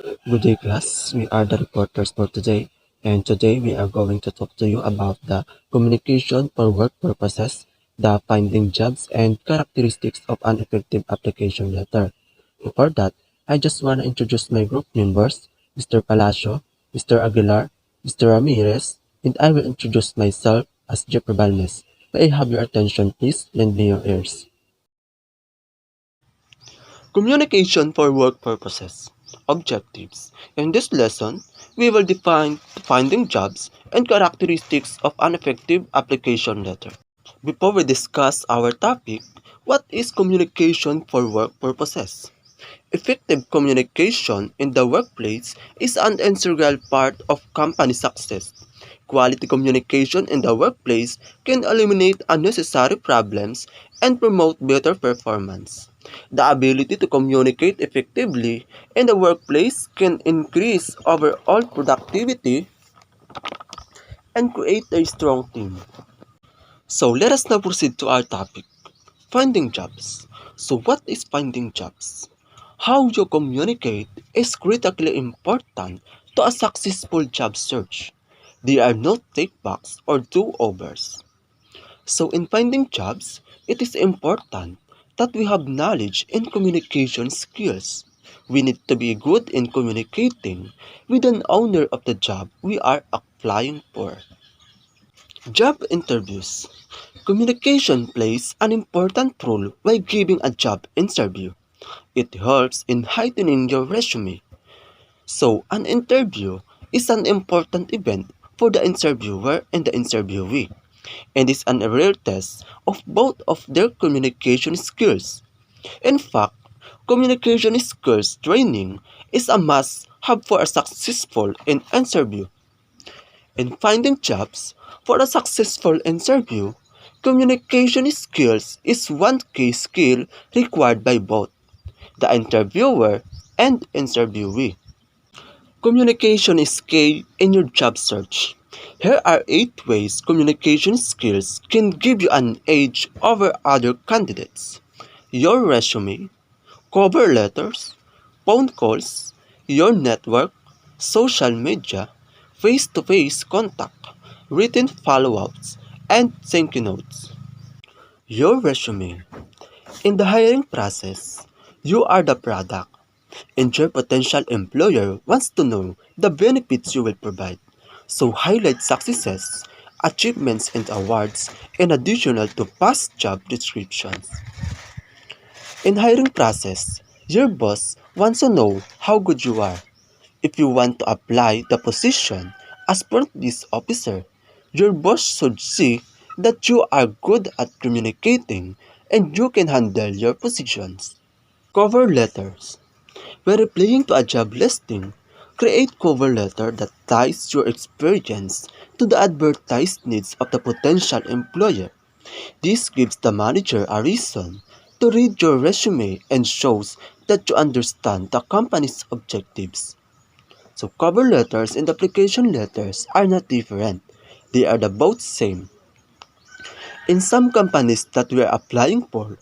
Good day, class. We are the reporters for today, and today we are going to talk to you about the communication for work purposes, the finding jobs, and characteristics of an effective application letter. Before that, I just want to introduce my group members, Mr. Palacio, Mr. Aguilar, Mr. Ramirez, and I will introduce myself as Jeffrey Balmes. May I have your attention, please? Lend me your ears. Communication for work purposes. Objectives. In this lesson, we will define finding jobs and characteristics of an effective application letter. Before we discuss our topic, what is communication for work purposes? Effective communication in the workplace is an integral part of company success. Quality communication in the workplace can eliminate unnecessary problems and promote better performance. The ability to communicate effectively in the workplace can increase overall productivity and create a strong team. So let us now proceed to our topic, finding jobs. So what is finding jobs? How you communicate is critically important to a successful job search. There are no take-backs or do-overs. So in finding jobs, it is important that we have knowledge and communication skills. We need to be good in communicating with an owner of the job we are applying for. Job interviews. Communication plays an important role while giving a job interview. It helps in heightening your resume. So, an interview is an important event for the interviewer and the interviewee, and is an rare test of both of their communication skills. In fact, communication skills training is a must-have for a successful interview. In finding jobs, for a successful interview, communication skills is one key skill required by both the interviewer and interviewee. Communication is key in your job search. Here are 8 ways communication skills can give you an edge over other candidates. Your resume, cover letters, phone calls, your network, social media, face-to-face contact, written follow-ups, and thank you notes. Your resume. In the hiring process, you are the product, and your potential employer wants to know the benefits you will provide. So highlight successes, achievements, and awards in addition to past job descriptions. In hiring process, your boss wants to know how good you are. If you want to apply the position as front desk officer, your boss should see that you are good at communicating and you can handle your positions. Cover letters. When replying to a job listing, create cover letter that ties your experience to the advertised needs of the potential employer. This gives the manager a reason to read your resume and shows that you understand the company's objectives. So cover letters and application letters are not different. They are the both same. In some companies that we are applying for,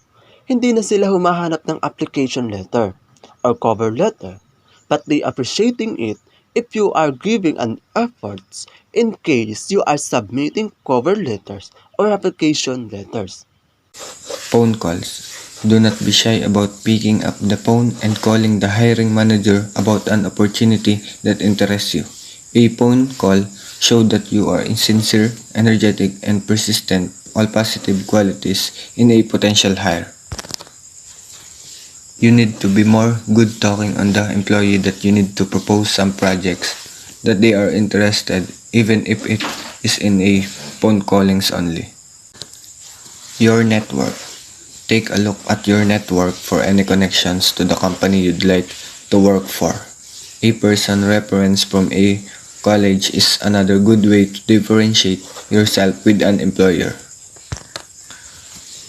hindi na sila humahanap ng application letter or cover letter, but they appreciating it if you are giving an efforts in case you are submitting cover letters or application letters. Phone calls. Do not be shy about picking up the phone and calling the hiring manager about an opportunity that interests you. A phone call shows that you are sincere, energetic, and persistent, all positive qualities in a potential hire. You need to be more good talking on the employee that you need to propose some projects that they are interested even if it is in a phone callings only. Your network. Take a look at your network for any connections to the company you'd like to work for. A person reference from a college is another good way to differentiate yourself with an employer.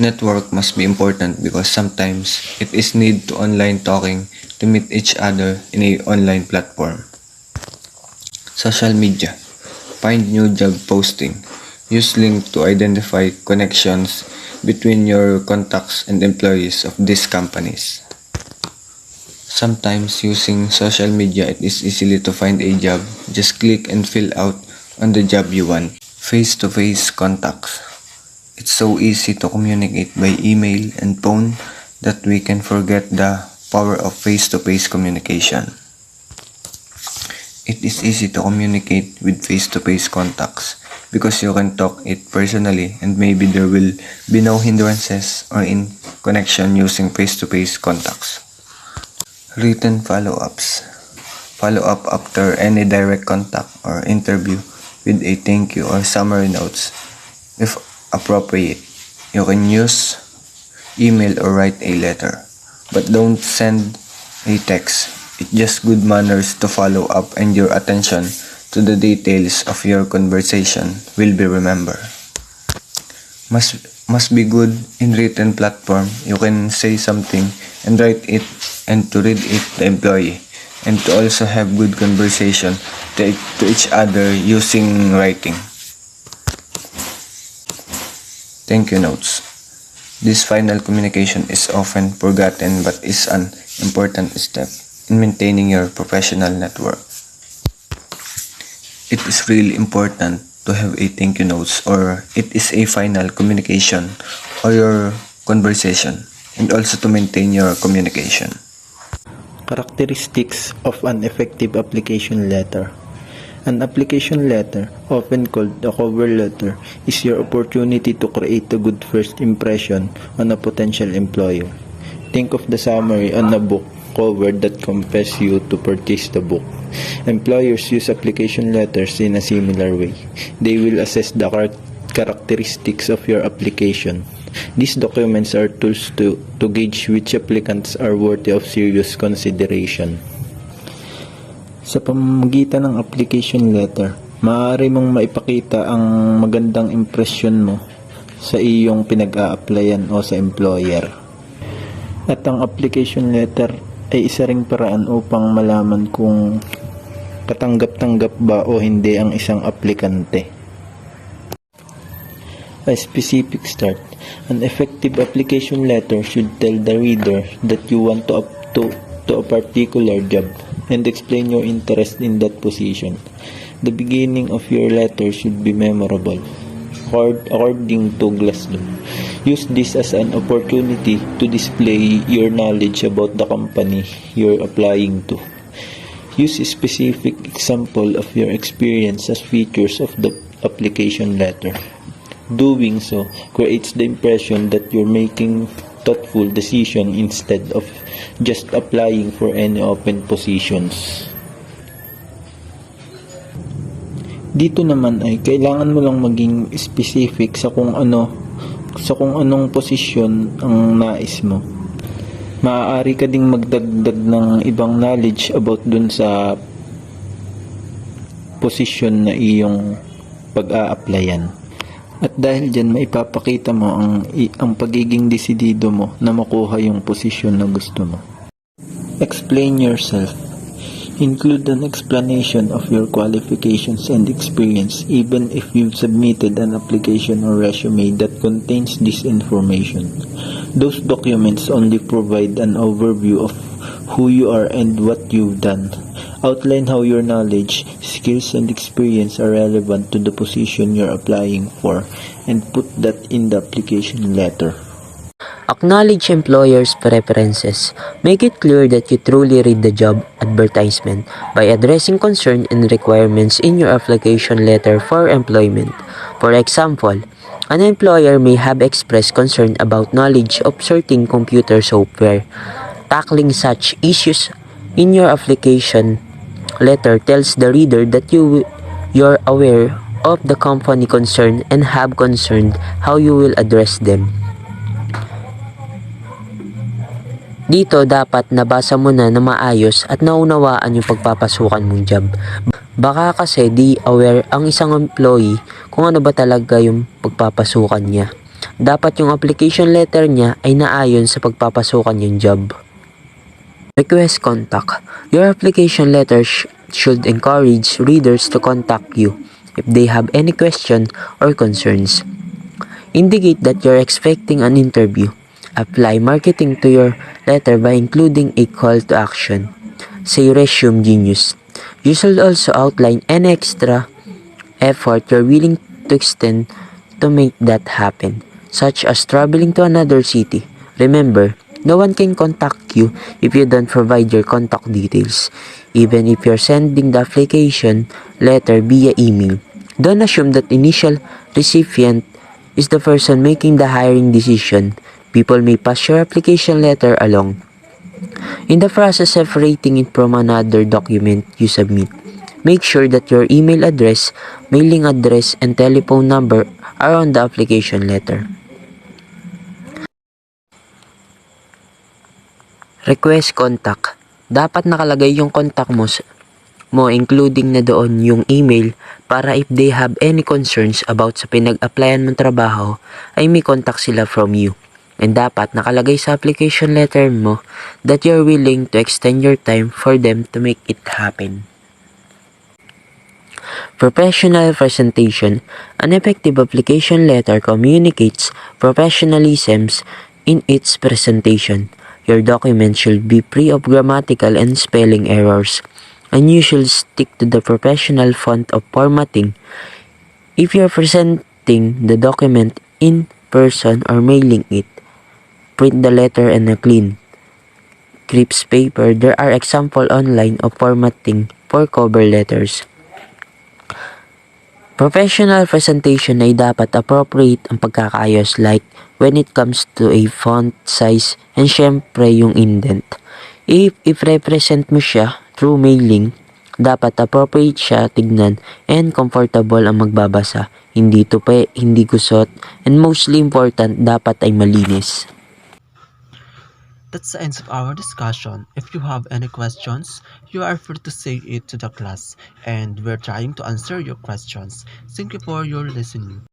Network must be important because sometimes it is need to online talking to meet each other in a online platform. Social media. Find new job posting. Use link to identify connections between your contacts and employees of these companies. Sometimes using social media, it is easily to find a job. Just click and fill out on the job you want. Face-to-face contacts. It's so easy to communicate by email and phone that we can forget the power of face-to-face communication. It is easy to communicate with face-to-face contacts because you can talk it personally and maybe there will be no hindrances or in connection using face-to-face contacts. Written follow-ups. Follow up after any direct contact or interview with a thank you or summary notes if appropriate. You can use email or write a letter, but don't send a text. It's just good manners to follow up and your attention to the details of your conversation will be remembered. Must be good in written platform. You can say something and write it and to read it the employee and to also have good conversation to each other using writing. Thank you notes. This final communication is often forgotten but is an important step in maintaining your professional network. It is really important to have a thank you notes or it is a final communication or your conversation and also to maintain your communication. Characteristics of an effective application letter. An application letter, often called a cover letter, is your opportunity to create a good first impression on a potential employer. Think of the summary on a book cover that compels you to purchase the book. Employers use application letters in a similar way. They will assess the characteristics of your application. These documents are tools to gauge which applicants are worthy of serious consideration. Sa pamamagitan ng application letter, maaari mong maipakita ang magandang impresyon mo sa iyong pinag-a-applyan o sa employer. At ang application letter ay isa ring paraan upang malaman kung katanggap-tanggap ba o hindi ang isang aplikante. A specific start. An effective application letter should tell the reader that you want to a particular job and explain your interest in that position. The beginning of your letter should be memorable. According to Glassdoor, use this as an opportunity to display your knowledge about the company you're applying to. Use a specific example of your experience as features of the application letter. Doing so creates the impression that you're making thoughtful decision instead of just applying for any open positions. Dito naman ay kailangan mo lang maging specific sa kung anong posisyon ang nais mo. Maaari ka ding magdagdag ng ibang knowledge about dun sa posisyon na iyong pag-a-applyan. At dahil dyan, maipapakita mo ang pagiging desidido mo na makuha yung posisyon na gusto mo. Explain yourself. Include an explanation of your qualifications and experience even if you've submitted an application or resume that contains this information. Those documents only provide an overview of who you are and what you've done. Outline how your knowledge, skills, and experience are relevant to the position you're applying for and put that in the application letter. Acknowledge employers' preferences. Make it clear that you truly read the job advertisement by addressing concerns and requirements in your application letter for employment. For example, an employer may have expressed concern about knowledge of certain computer software. Tackling such issues in your application letter tells the reader that you're aware of the company concern and have concerned how you will address them. Dito dapat nabasa mo na maayos at naunawaan yung pagpapasukan mong job. Baka kasi di aware ang isang employee kung ano ba talaga yung pagpapasukan niya. Dapat yung application letter niya ay naayon sa pagpapasukan yung job. Request contact. Your application letter should encourage readers to contact you if they have any question or concerns. Indicate that you're expecting an interview. Apply marketing to your letter by including a call to action. Say resume genius. You should also outline any extra effort you're willing to extend to make that happen, such as traveling to another city. Remember, no one can contact you if you don't provide your contact details, even if you're sending the application letter via email. Don't assume that initial recipient is the person making the hiring decision. People may pass your application letter along. In the process of separating it from another document you submit, make sure that your email address, mailing address, and telephone number are on the application letter. Request contact. Dapat nakalagay yung contact mo including na doon yung email para if they have any concerns about sa pinag-applyan mong trabaho ay may contact sila from you. And dapat nakalagay sa application letter mo that you're willing to extend your time for them to make it happen. Professional presentation. An effective application letter communicates professionalisms in its presentation. Your document should be free of grammatical and spelling errors, and you should stick to the professional font of formatting. If you're presenting the document in person or mailing it, print the letter in a clean, crisp paper. There are examples online of formatting for cover letters. Professional presentation ay dapat appropriate ang pagkakaayos like when it comes to a font size and syempre yung indent. If represent mo siya through mailing, dapat appropriate siya tignan and comfortable ang magbabasa. Hindi tupi, hindi gusot, and mostly important, dapat ay malinis. That's the end of our discussion. If you have any questions, you are free to say it to the class, and we're trying to answer your questions. Thank you for your listening.